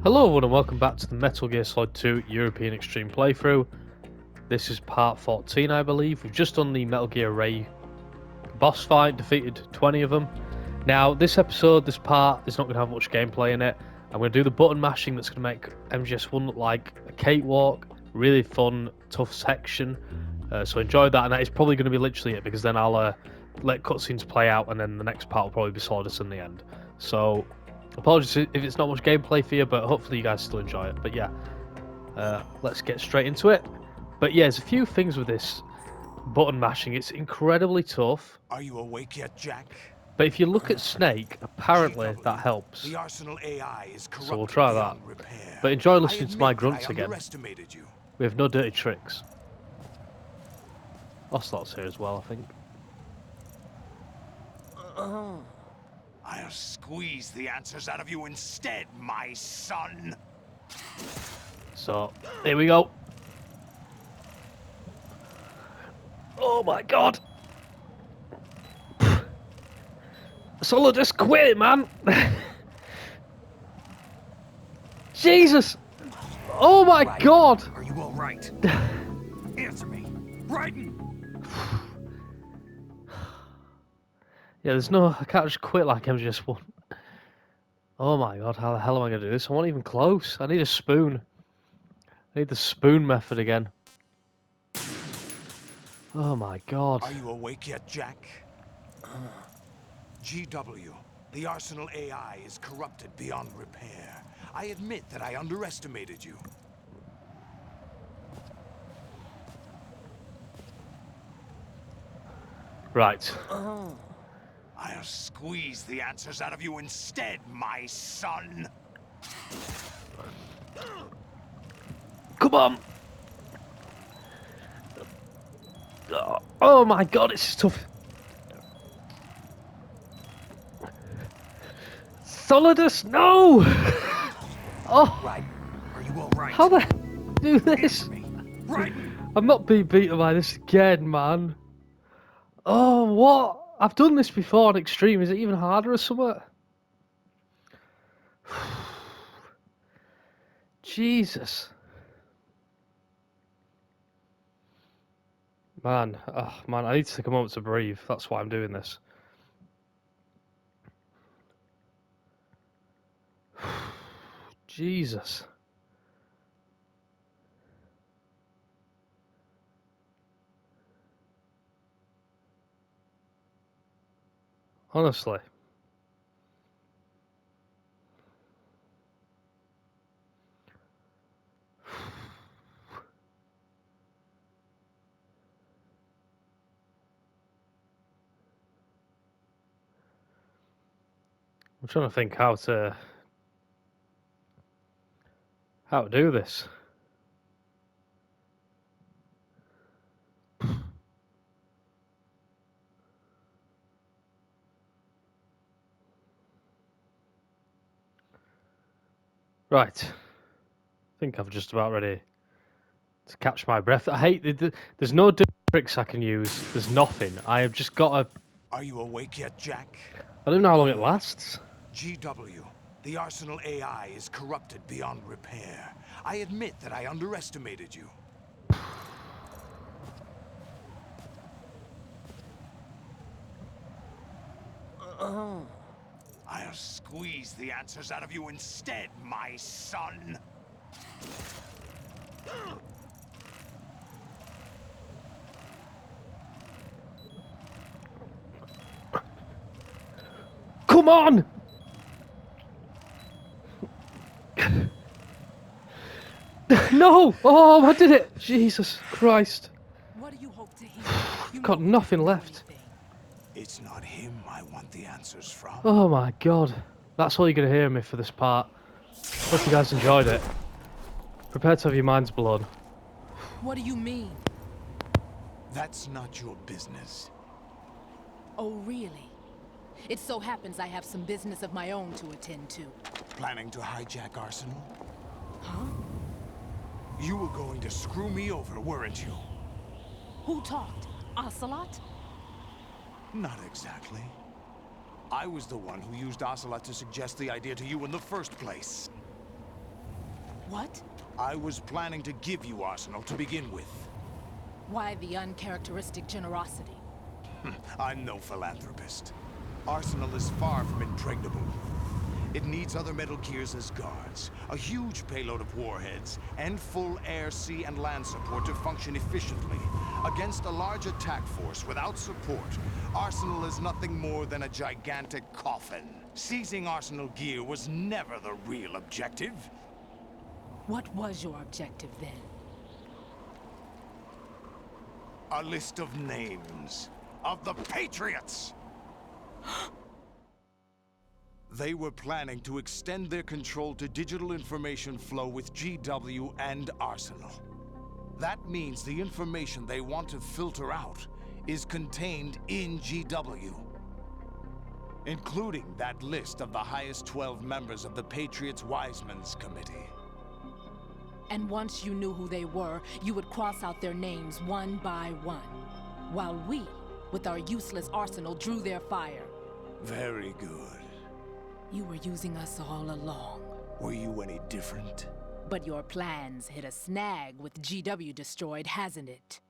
Hello everyone and welcome back to the Metal Gear Solid 2 European Extreme playthrough. This is part 14 I believe. We've just done the Metal Gear Ray boss fight, defeated 20 of them. Now this part is not going to have much gameplay in it. I'm going to do the button mashing that's going to make MGS1 look like a cakewalk. Really fun, tough section. So enjoy that, and that is probably going to be literally it, because then I'll let cutscenes play out and then the next part will probably be Solidus in the end. So apologies if it's not much gameplay for you, but hopefully you guys still enjoy it. But yeah, let's get straight into it. But yeah, there's a few things with this button mashing. It's incredibly tough. Are you awake yet, Jack? But if you look at Snake, apparently that helps. The Arsenal AI is corrupted So we'll try that. beyond repair. But enjoy I listening to my admit that grunts I again. underestimated you. We have no dirty tricks. Ocelot's here as well, I think. I'll squeeze the answers out of you instead, my son. So, here we go. Oh my god! Solid, just quit it, man! Jesus! Oh my god! Are you all right? Answer me. Raiden! Yeah, there's no... I can't just quit like MGS1. Oh my god, how the hell am I going to do this? I wasn't even close. I need a spoon. I need the spoon method again. Oh my god. Are you awake yet, Jack? GW, the Arsenal AI is corrupted beyond repair. I admit that I underestimated you. Right. I'll squeeze the answers out of you instead, my son. Come on! Oh my god, it's tough. Solidus, no! Oh! Right. Are you all right? How the hell do this? Right. I'm not being beaten by this again, man. Oh, what? I've done this before on Extreme. Is it even harder or something? Jesus. Man, oh, man, I need to take a moment to breathe. That's why I'm doing this. Jesus. Honestly. I'm trying to think how to do this. Right. I think I'm just about ready to catch my breath. I hate there's no tricks I can use. There's nothing. I have just got to... Are you awake yet, Jack? I don't know how long it lasts. GW, the Arsenal AI is corrupted beyond repair. I admit that I underestimated you. I'll squeeze the answers out of you instead, my son. Come on! No! Oh, I did it! Jesus Christ. What do you hope to hear? I've got nothing left. It's not him I want the answers from. Oh my god. That's all you're going to hear me for this part. Hope you guys enjoyed it. Prepare to have your minds blown. What do you mean? That's not your business. Oh, really? It so happens I have some business of my own to attend to. Planning to hijack Arsenal? Huh? You were going to screw me over, weren't you? Who talked? Ocelot? Not exactly. I was the one who used Ocelot to suggest the idea to you in the first place. What? I was planning to give you Arsenal to begin with. Why the uncharacteristic generosity? I'm no philanthropist. Arsenal is far from impregnable. It needs other Metal Gears as guards, a huge payload of warheads, and full air, sea, and land support to function efficiently. Against a large attack force without support, Arsenal is nothing more than a gigantic coffin. Seizing Arsenal gear was never the real objective. What was your objective then? A list of names of the Patriots! They were planning to extend their control to digital information flow with GW and Arsenal. That means the information they want to filter out is contained in GW, including that list of the highest 12 members of the Patriots Wiseman's Committee. And once you knew who they were, you would cross out their names one by one, while we, with our useless arsenal, drew their fire. Very good. You were using us all along. Were you any different? But your plans hit a snag with GW destroyed, hasn't it?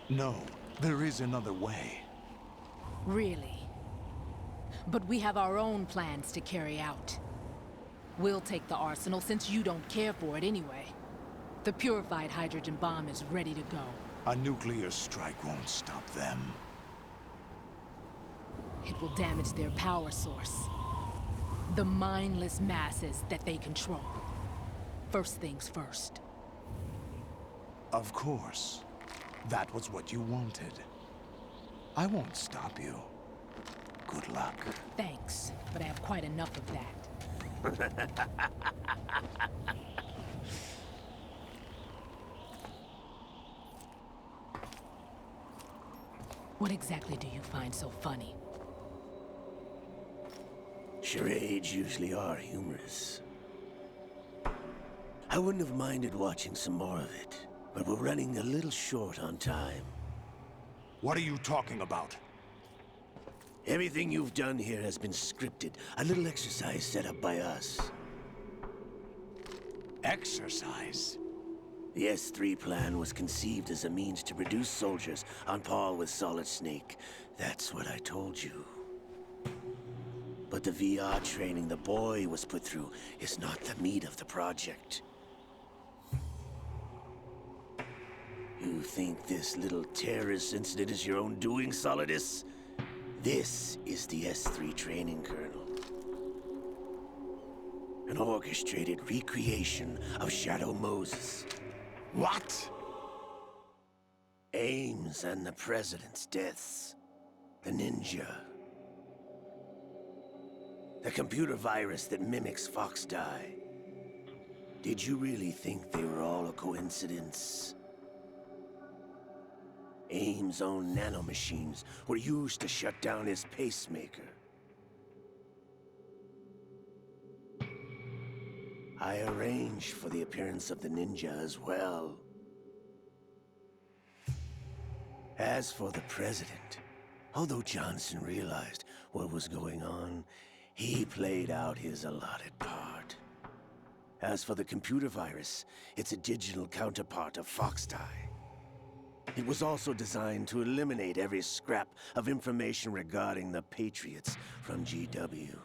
No, there is another way. Really? But we have our own plans to carry out. We'll take the arsenal since you don't care for it anyway. The purified hydrogen bomb is ready to go. A nuclear strike won't stop them. It will damage their power source. The mindless masses that they control. First things first. Of course. That was what you wanted. I won't stop you. Good luck. Thanks, but I have quite enough of that. What exactly do you find so funny? Charades usually are humorous. I wouldn't have minded watching some more of it, but we're running a little short on time. What are you talking about? Everything you've done here has been scripted, a little exercise set up by us. Exercise? The S3 plan was conceived as a means to produce soldiers on par with Solid Snake. That's what I told you. But the VR training the boy was put through is not the meat of the project. You think this little terrorist incident is your own doing, Solidus? This is the S3 training kernel. An orchestrated recreation of Shadow Moses. What? Ames and the President's deaths. The ninja. The computer virus that mimics Foxdie. Did you really think they were all a coincidence? Ames' own nanomachines were used to shut down his pacemaker. I arranged for the appearance of the ninja as well. As for the President, although Johnson realized what was going on, he played out his allotted part. As for the computer virus, it's a digital counterpart of Foxdie. It was also designed to eliminate every scrap of information regarding the Patriots from GW.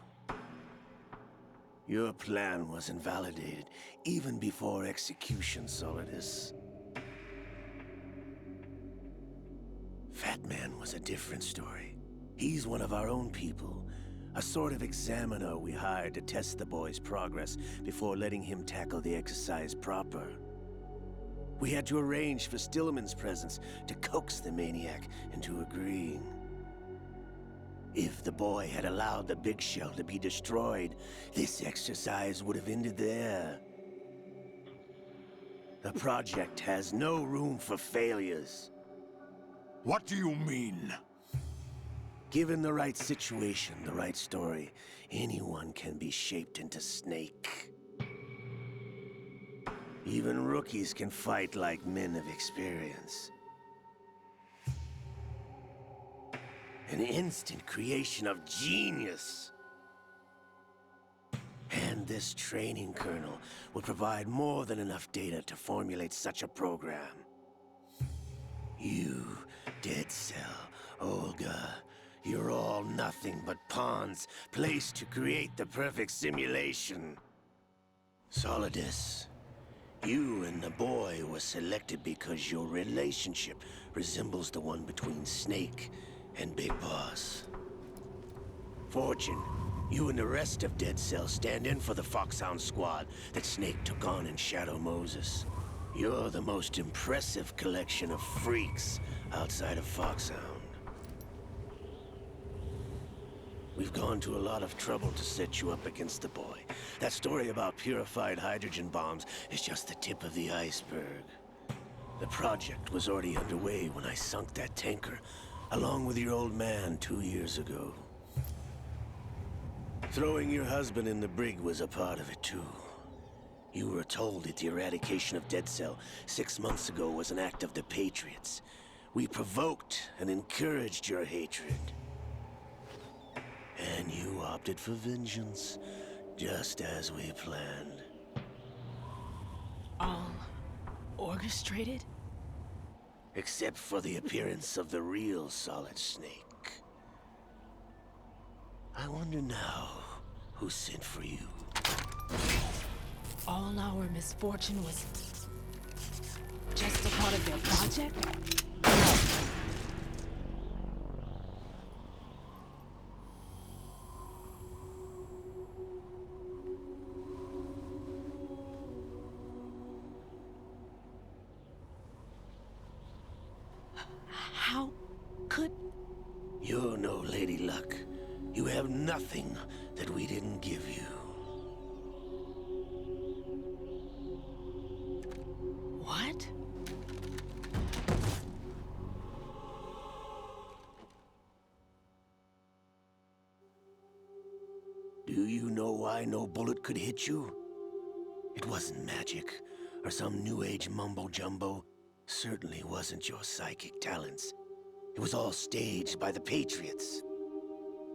Your plan was invalidated even before execution, Solidus. Fat Man was a different story. He's one of our own people. A sort of examiner we hired to test the boy's progress before letting him tackle the exercise proper. We had to arrange for Stillman's presence to coax the maniac into agreeing. If the boy had allowed the big shell to be destroyed, this exercise would have ended there. The project has no room for failures. What do you mean? Given the right situation, the right story, anyone can be shaped into Snake. Even rookies can fight like men of experience. An instant creation of genius. And this training kernel would provide more than enough data to formulate such a program. You, Dead Cell, Olga, you're all nothing but pawns placed to create the perfect simulation. Solidus, you and the boy were selected because your relationship resembles the one between Snake and Big Boss. Fortune, you and the rest of Dead Cell stand in for the Foxhound squad that Snake took on in Shadow Moses. You're the most impressive collection of freaks outside of Foxhound. We've gone to a lot of trouble to set you up against the boy. That story about purified hydrogen bombs is just the tip of the iceberg. The project was already underway when I sunk that tanker, along with your old man 2 years ago. Throwing your husband in the brig was a part of it too. You were told that the eradication of Dead Cell 6 months ago was an act of the Patriots. We provoked and encouraged your hatred. And you opted for vengeance, just as we planned. All orchestrated? Except for the appearance of the real Solid Snake. I wonder now who sent for you. All our misfortune was just a part of their project? How could... You're no Lady Luck. You have nothing that we didn't give you. What? Do you know why no bullet could hit you? It wasn't magic, or some new age mumbo-jumbo. Certainly wasn't your psychic talents. It was all staged by the Patriots.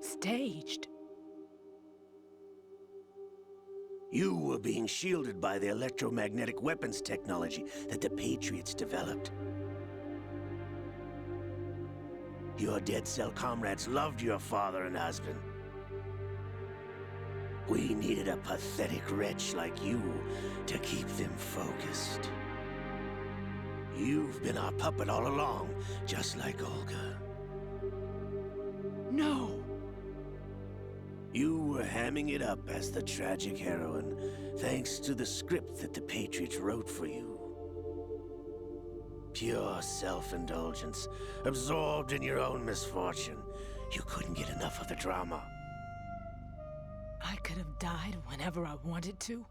Staged? You were being shielded by the electromagnetic weapons technology that the Patriots developed. Your Dead Cell comrades loved your father and husband. We needed a pathetic wretch like you to keep them focused. You've been our puppet all along, just like Olga. No! You were hamming it up as the tragic heroine, thanks to the script that the Patriots wrote for you. Pure self-indulgence, absorbed in your own misfortune. You couldn't get enough of the drama. I could have died whenever I wanted to.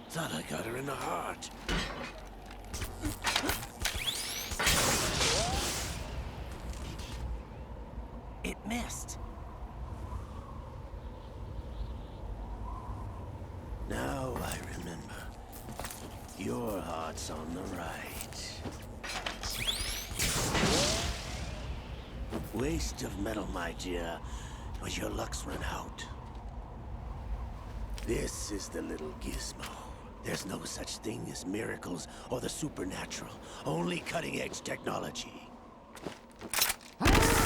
Thought I got her in the heart. It missed. Now I remember. Your heart's on the right. Waste of metal, my dear, but your luck's run out. This is the little gizmo. There's no such thing as miracles or the supernatural, only cutting-edge technology. Bastard.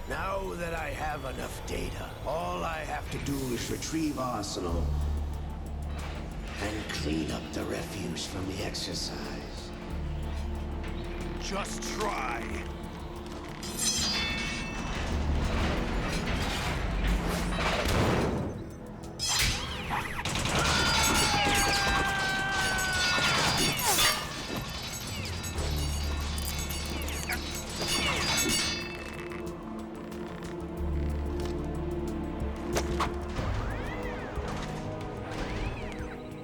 Now that I have enough data, all I have to do is retrieve Arsenal and clean up the refuse from the exercise. Just try.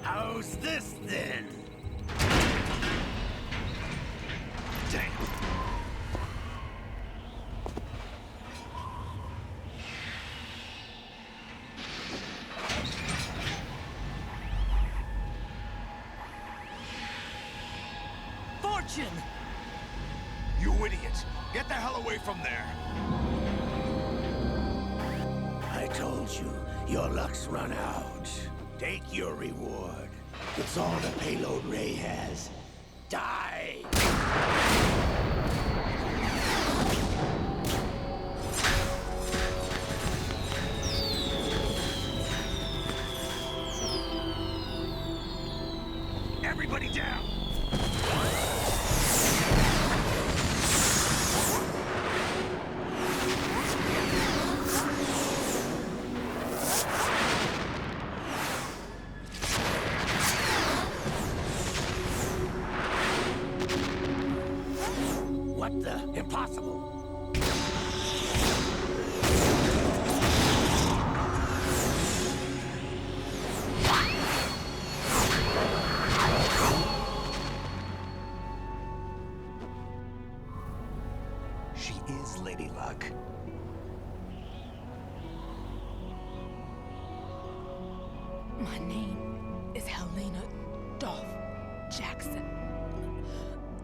How's this then? Damn. Fortune! You idiot! Get the hell away from there! I told you, your luck's run out. Take your reward. It's all the payload Ray has. Die! Everybody down! What the? Impossible! She is Lady Luck. My name is Helena Dolph Jackson,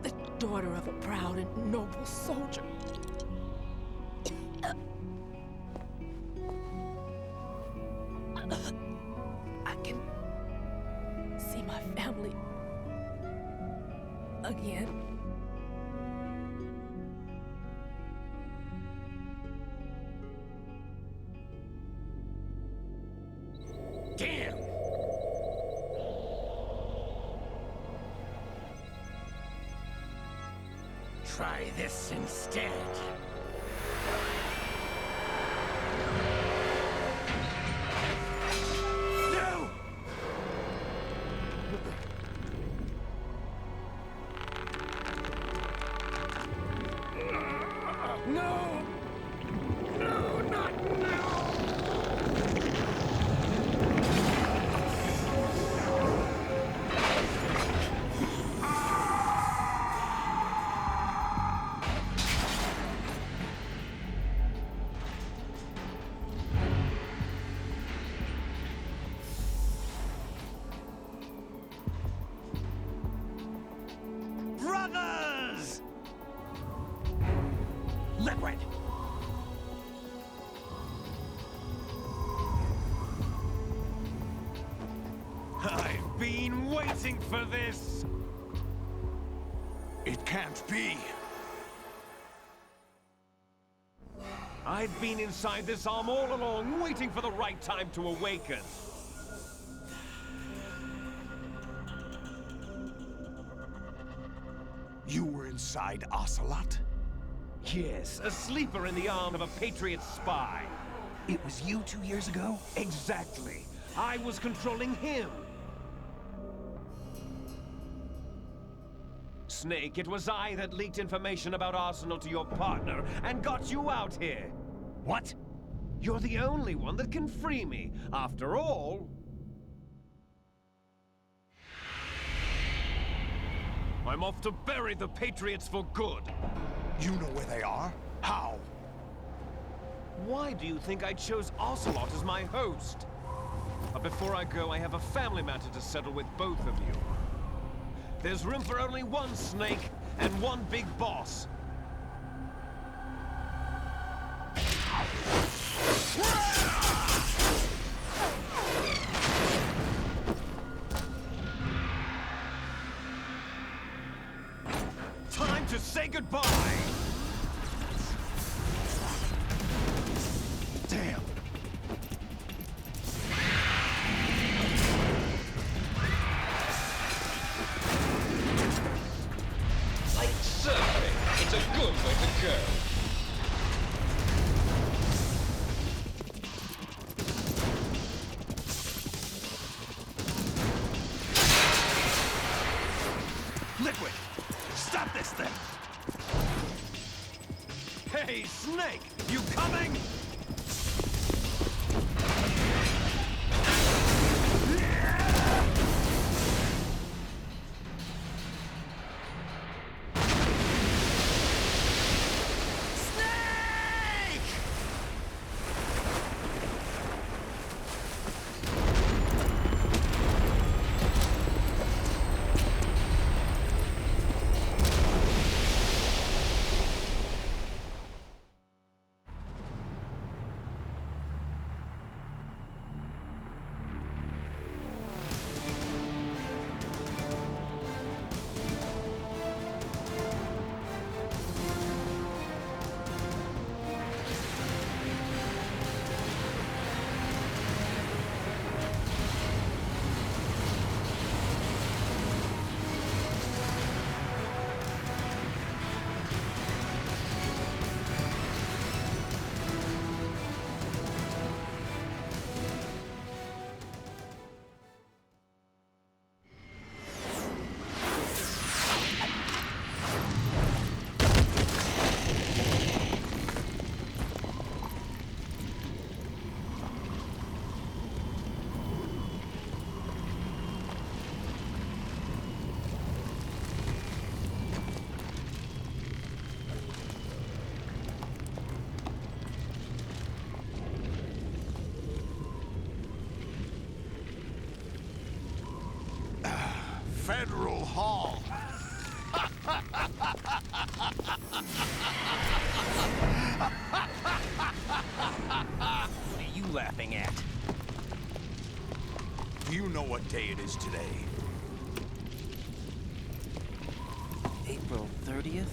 the daughter of a proud and noble soldier. I can see my family again. Damn! Try this instead. No! No! No, not now! Brothers! Liquid! I've been waiting for this! It can't be. I've been inside this arm all along, waiting for the right time to awaken. You were inside Ocelot? Yes, a sleeper in the arm of a Patriot spy. It was you 2 years ago? Exactly. I was controlling him. Snake, it was I that leaked information about Arsenal to your partner and got you out here. What? You're the only one that can free me. After all... I'm off to bury the Patriots for good. You know where they are? How? Why do you think I chose Ocelot as my host? But before I go, I have a family matter to settle with both of you. There's room for only one Snake and one big boss. Time to say goodbye! Damn. Like surfing, it's a good way to go. Hey, Snake! You coming? Federal Hall. What are you laughing at? Do you know what day it is today? April 30th?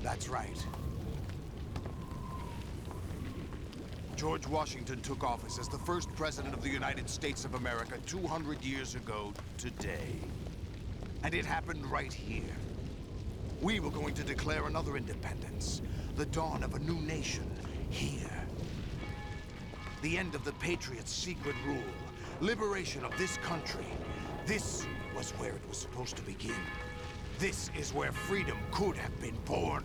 That's right. George Washington took office as the first president of the United States of America 200 years ago today. And it happened right here. We were going to declare another independence, the dawn of a new nation, here. The end of the Patriots' secret rule, liberation of this country. This was where it was supposed to begin. This is where freedom could have been born.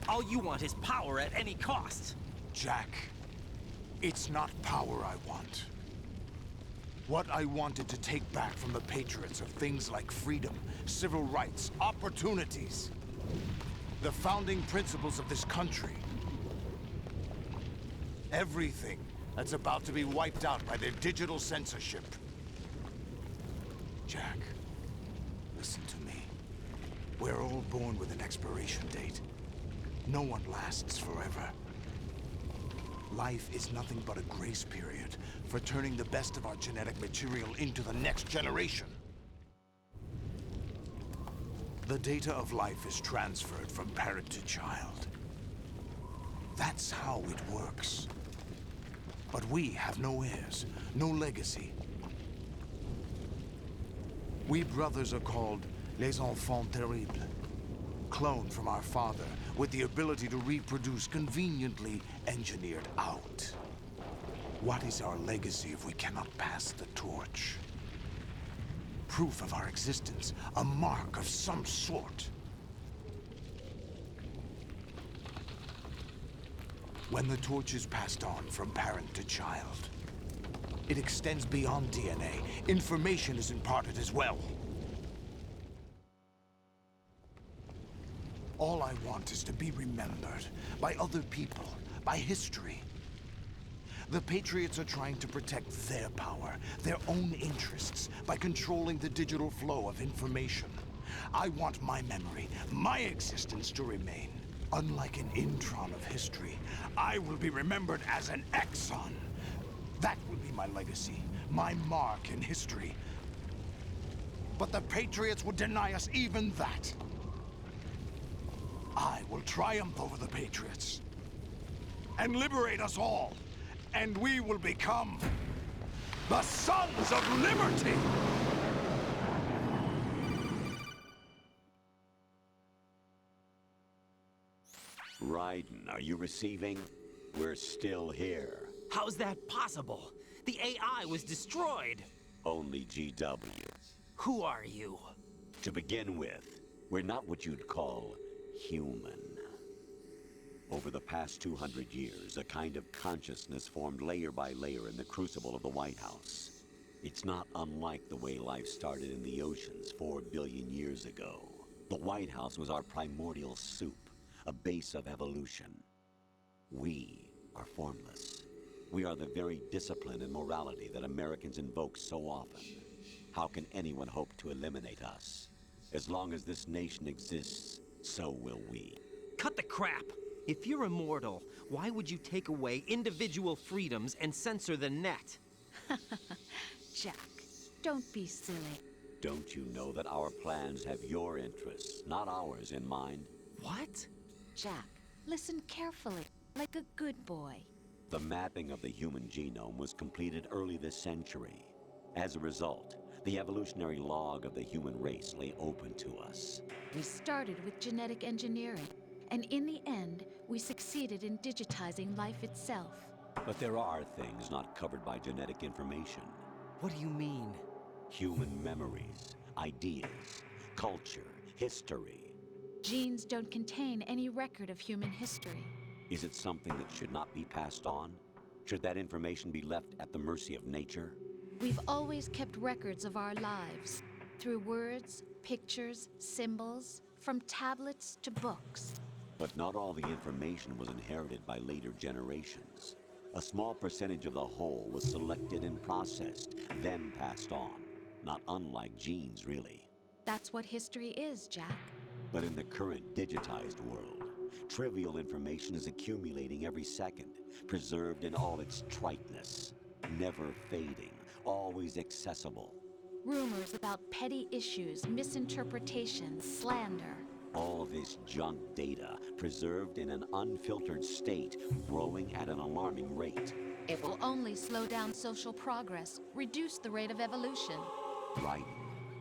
All you want is power at any cost. Jack, it's not power I want. What I wanted to take back from the Patriots are things like freedom, civil rights, opportunities. The founding principles of this country. Everything that's about to be wiped out by their digital censorship. Jack, listen to me. We're all born with an expiration date. No one lasts forever. Life is nothing but a grace period for turning the best of our genetic material into the next generation. The data of life is transferred from parent to child. That's how it works. But we have no heirs, no legacy. We brothers are called les enfants terribles. Cloned from our father, with the ability to reproduce conveniently engineered out. What is our legacy if we cannot pass the torch? Proof of our existence, a mark of some sort. When the torch is passed on from parent to child, it extends beyond DNA. Information is imparted as well. All I want is to be remembered by other people, by history. The Patriots are trying to protect their power, their own interests, by controlling the digital flow of information. I want my memory, my existence to remain. Unlike an intron of history, I will be remembered as an exon. That will be my legacy, my mark in history. But the Patriots would deny us even that. I will triumph over the Patriots and liberate us all, and we will become the Sons of Liberty! Raiden, are you receiving? We're still here. How's that possible? The AI was destroyed. Only GW. Who are you? To begin with, we're not what you'd call human. Over the past 200 years, a kind of consciousness formed layer by layer in the crucible of the White House. It's not unlike the way life started in the oceans 4 billion years ago. The White House was our primordial soup, a base of evolution. We are formless. We are the very discipline and morality that Americans invoke so often. How can anyone hope to eliminate us? As long as this nation exists, so will we. Cut the crap! If you're immortal, why would you take away individual freedoms and censor the net? Jack, don't be silly. Don't you know that our plans have your interests, not ours, in mind? What? Jack, listen carefully, like a good boy. The mapping of the human genome was completed early this century. As a result, the evolutionary log of the human race lay open to us. We started with genetic engineering, and in the end, we succeeded in digitizing life itself. But there are things not covered by genetic information. What do you mean? Human memories, ideas, culture, history. Genes don't contain any record of human history. Is it something that should not be passed on? Should that information be left at the mercy of nature? We've always kept records of our lives, through words, pictures, symbols, from tablets to books. But not all the information was inherited by later generations. A small percentage of the whole was selected and processed, then passed on. Not unlike genes, really. That's what history is, Jack. But in the current digitized world, trivial information is accumulating every second, preserved in all its triteness, never fading, always accessible. Rumors about petty issues, misinterpretations, slander. All this junk data, preserved in an unfiltered state, growing at an alarming rate. It will only slow down social progress, reduce the rate of evolution. Right.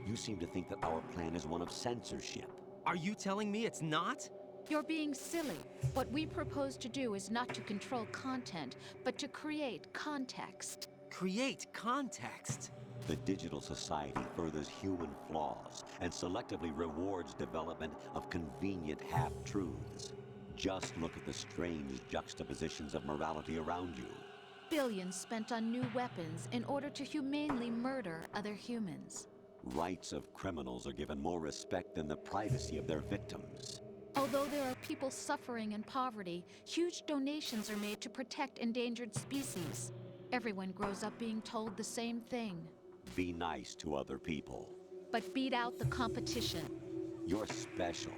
You seem to think that our plan is one of censorship. Are you telling me it's not? You're being silly. What we propose to do is not to control content, but to create context. Create context. The digital society furthers human flaws and selectively rewards development of convenient half-truths. Just look at the strange juxtapositions of morality around you. Billions spent on new weapons in order to humanely murder other humans. Rights of criminals are given more respect than the privacy of their victims. Although there are people suffering in poverty, huge donations are made to protect endangered species. Everyone grows up being told the same thing. Be nice to other people. But beat out the competition. You're special.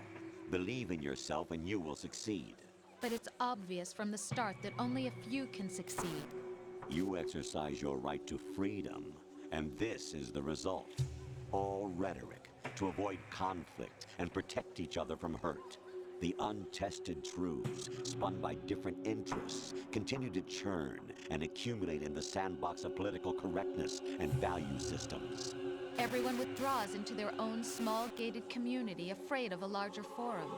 Believe in yourself and you will succeed. But it's obvious from the start that only a few can succeed. You exercise your right to freedom, and this is the result. All rhetoric to avoid conflict and protect each other from hurt. The untested truths, spun by different interests, continue to churn and accumulate in the sandbox of political correctness and value systems. Everyone withdraws into their own small gated community, afraid of a larger forum.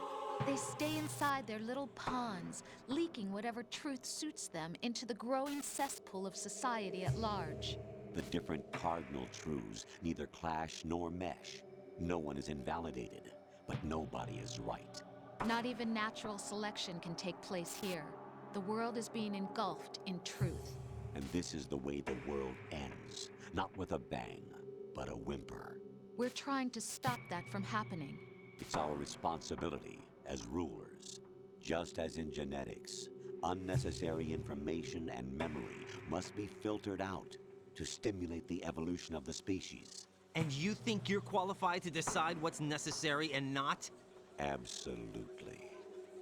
They stay inside their little ponds, leaking whatever truth suits them into the growing cesspool of society at large. The different cardinal truths neither clash nor mesh. No one is invalidated, but nobody is right. Not even natural selection can take place here. The world is being engulfed in truth. And this is the way the world ends. Not with a bang, but a whimper. We're trying to stop that from happening. It's our responsibility as rulers. Just as in genetics, unnecessary information and memory must be filtered out to stimulate the evolution of the species. And you think you're qualified to decide what's necessary and not? Absolutely.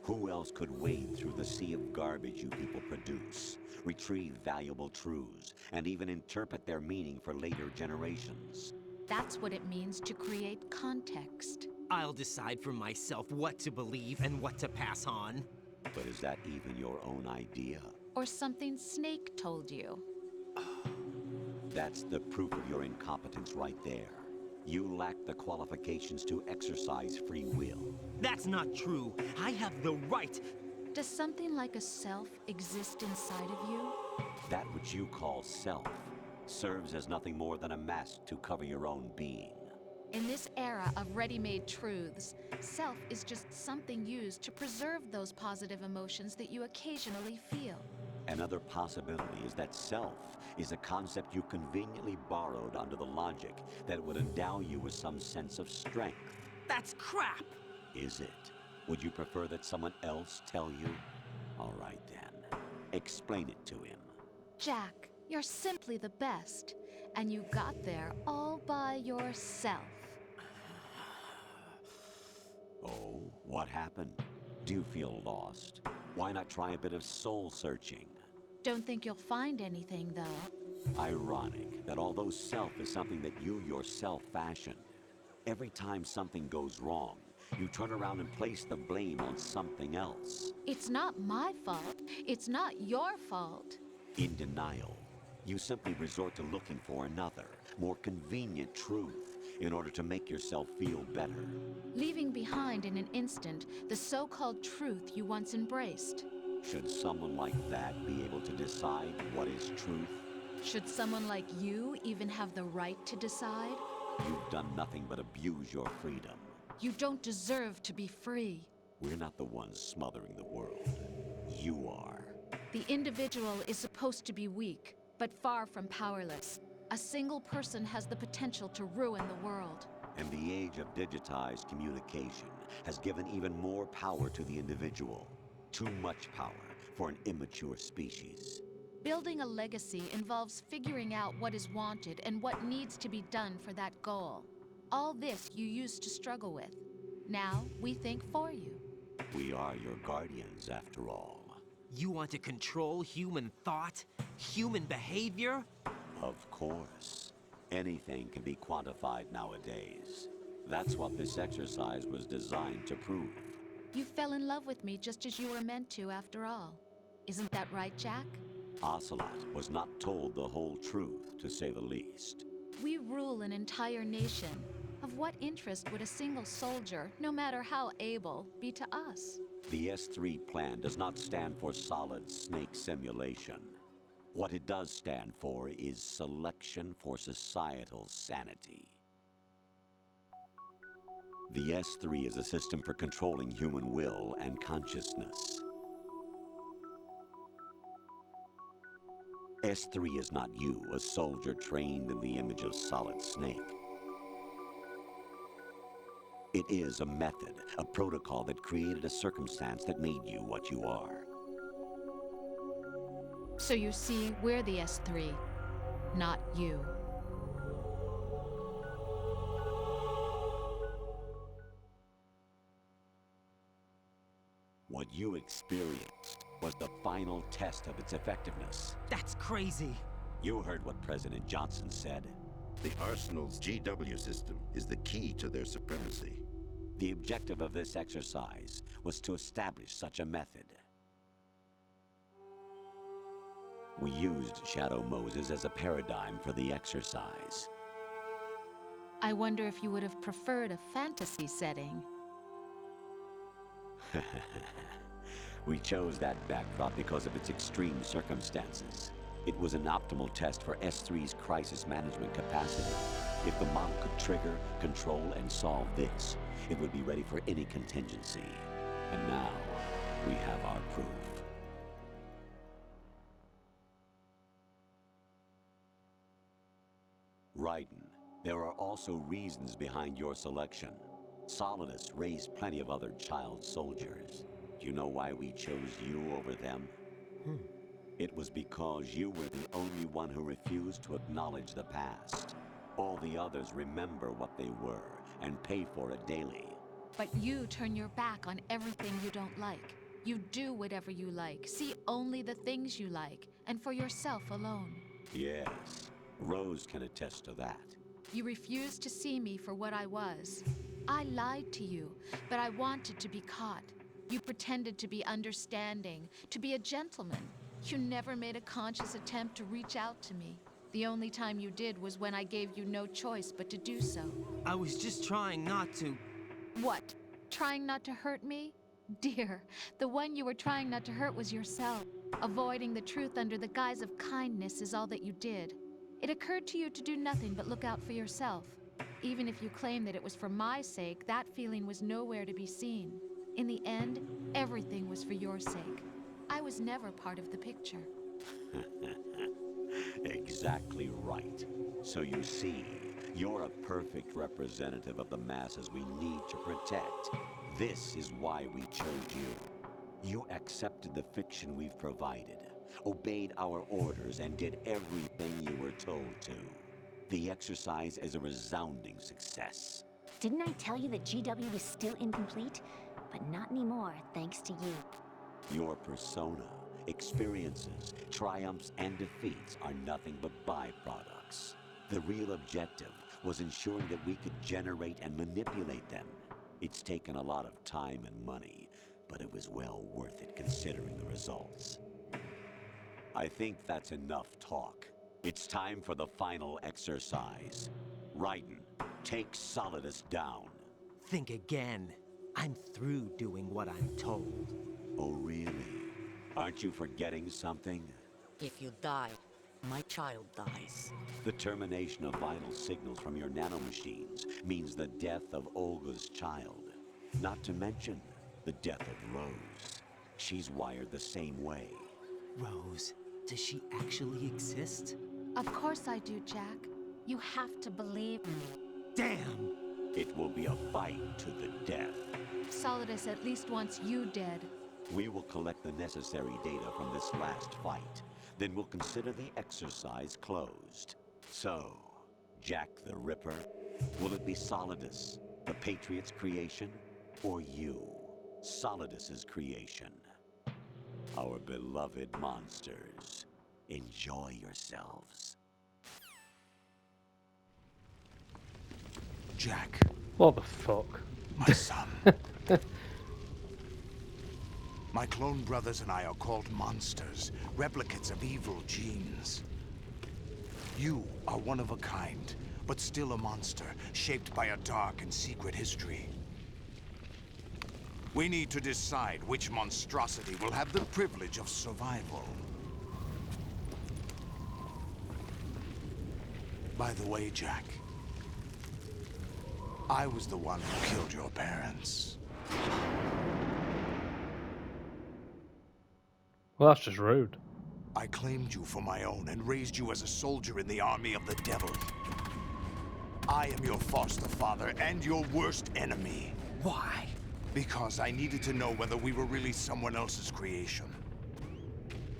Who else could wade through the sea of garbage you people produce, retrieve valuable truths, and even interpret their meaning for later generations? That's what it means to create context. I'll decide for myself what to believe and what to pass on. But is that even your own idea? Or something Snake told you. That's the proof of your incompetence right there. You lack the qualifications to exercise free will. That's not true. I have the right. Does something like a self exist inside of you? That which you call self serves as nothing more than a mask to cover your own being. In this era of ready-made truths, self is just something used to preserve those positive emotions that you occasionally feel. Another possibility is that self is a concept you conveniently borrowed under the logic that it would endow you with some sense of strength. That's crap! Is it? Would you prefer that someone else tell you? All right then. Explain it to him. Jack, you're simply the best, and you got there all by yourself. Oh, what happened? Do you feel lost? Why not try a bit of soul searching? Don't think you'll find anything, though. Ironic that although self is something that you yourself fashioned, every time something goes wrong, you turn around and place the blame on something else. It's not my fault. It's not your fault. In denial, you simply resort to looking for another, more convenient truth in order to make yourself feel better. Leaving behind in an instant the so-called truth you once embraced. Should someone like that be able to decide what is truth? Should someone like you even have the right to decide? You've done nothing but abuse your freedom. You don't deserve to be free. We're not the ones smothering the world. You are. The individual is supposed to be weak, but far from powerless. A single person has the potential to ruin the world. And the age of digitized communication has given even more power to the individual. Too much power for an immature species. Building a legacy involves figuring out what is wanted and what needs to be done for that goal. All this you used to struggle with. Now we think for you. We are your guardians, after all. You want to control human thought? Human behavior? Of course. Anything can be quantified nowadays. That's what this exercise was designed to prove. You fell in love with me just as you were meant to, after all. Isn't that right, Jack? Ocelot was not told the whole truth, to say the least. We rule an entire nation. Of what interest would a single soldier, no matter how able, be to us? The S3 plan does not stand for solid snake simulation. What it does stand for is selection for societal sanity. The S3 is a system for controlling human will and consciousness. S3 is not you, a soldier trained in the image of Solid Snake. It is a method, a protocol that created a circumstance that made you what you are. So you see, we're the S3, not you. What you experienced was the final test of its effectiveness. That's crazy. You heard what President Johnson said. The Arsenal's GW system is the key to their supremacy. The objective of this exercise was to establish such a method. We used Shadow Moses as a paradigm for the exercise. I wonder if you would have preferred a fantasy setting. We chose that backdrop because of its extreme circumstances. It was an optimal test for S3's crisis management capacity. If the model could trigger, control, and solve this, it would be ready for any contingency. And now, we have our proof. Raiden, there are also reasons behind your selection. Solidus raised plenty of other child soldiers. Do you know why we chose you over them? It was because you were the only one who refused to acknowledge the past. All the others remember what they were and pay for it daily. But you turn your back on everything you don't like. You do whatever you like, see only the things you like, and for yourself alone. Yes, Rose can attest to that. You refused to see me for what I was. I lied to you, but I wanted to be caught. You pretended to be understanding, to be a gentleman. You never made a conscious attempt to reach out to me. The only time you did was when I gave you no choice but to do so. I was just trying not to. What? Trying not to hurt me? Dear, the one you were trying not to hurt was yourself. Avoiding the truth under the guise of kindness is all that you did. It occurred to you to do nothing but look out for yourself. Even if you claim that it was for my sake, that feeling was nowhere to be seen. In the end, everything was for your sake. I was never part of the picture. Exactly right. So you see, you're a perfect representative of the masses we need to protect. This is why we chose you. You accepted the fiction we've provided, obeyed our orders, and did everything you were told to. The exercise is a resounding success. Didn't I tell you that GW was still incomplete? But not anymore, thanks to you. Your persona, experiences, triumphs, and defeats are nothing but byproducts. The real objective was ensuring that we could generate and manipulate them. It's taken a lot of time and money, but it was well worth it considering the results. I think that's enough talk. It's time for the final exercise. Raiden, take Solidus down. Think again. I'm through doing what I'm told. Oh, really? Aren't you forgetting something? If you die, my child dies. The termination of vital signals from your nanomachines means the death of Olga's child. Not to mention the death of Rose. She's wired the same way. Rose, does she actually exist? Of course I do, Jack. You have to believe me. Damn! It will be a fight to the death. Solidus at least wants you dead. We will collect the necessary data from this last fight. Then we'll consider the exercise closed. So, Jack the Ripper, will it be Solidus, the Patriot's creation, or you, Solidus's creation? Our beloved monsters, enjoy yourselves. Jack, What the fuck? my son. My clone brothers and I are called monsters, replicates of evil genes. You are one of a kind, but still a monster, shaped by a dark and secret history. We need to decide which monstrosity will have the privilege of survival. By the way, Jack, I was the one who killed your parents. Well, that's just rude. I claimed you for my own and raised you as a soldier in the army of the devil. I am your foster father and your worst enemy. Why? Because I needed to know whether we were really someone else's creation.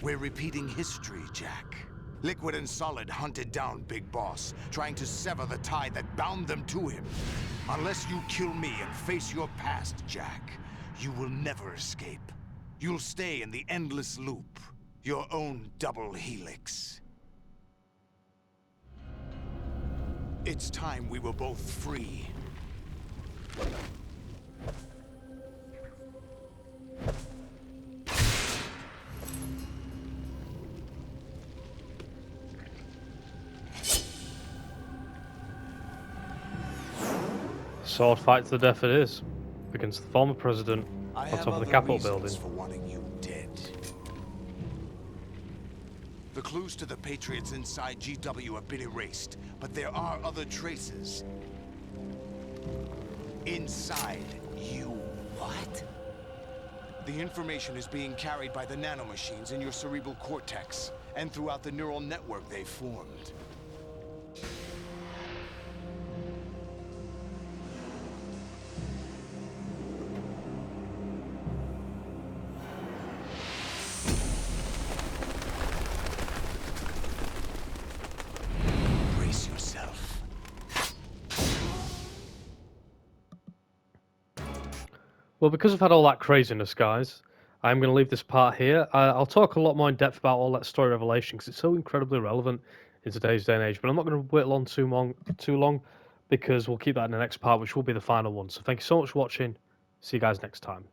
We're repeating history, Jack. Liquid and Solid hunted down Big Boss, trying to sever the tie that bound them to him. Unless you kill me and face your past, Jack, you will never escape. You'll stay in the endless loop, your own double helix. It's time we were both free. Sword fight to the death it is. Against the former president I on have top of the other Capitol reasons building. for wanting you dead. The clues to the Patriots inside GW have been erased, but there are other traces. Inside you. What? The information is being carried by the nanomachines in your cerebral cortex, and throughout the neural network they formed. Brace yourself. Well, because I've had all that craziness, guys, I'm going to leave this part here. I'll talk a lot more in depth about all that story revelation because it's so incredibly relevant in today's day and age. But I'm not going to whittle on too long because we'll keep that in the next part, which will be the final one. So thank you so much for watching. See you guys next time.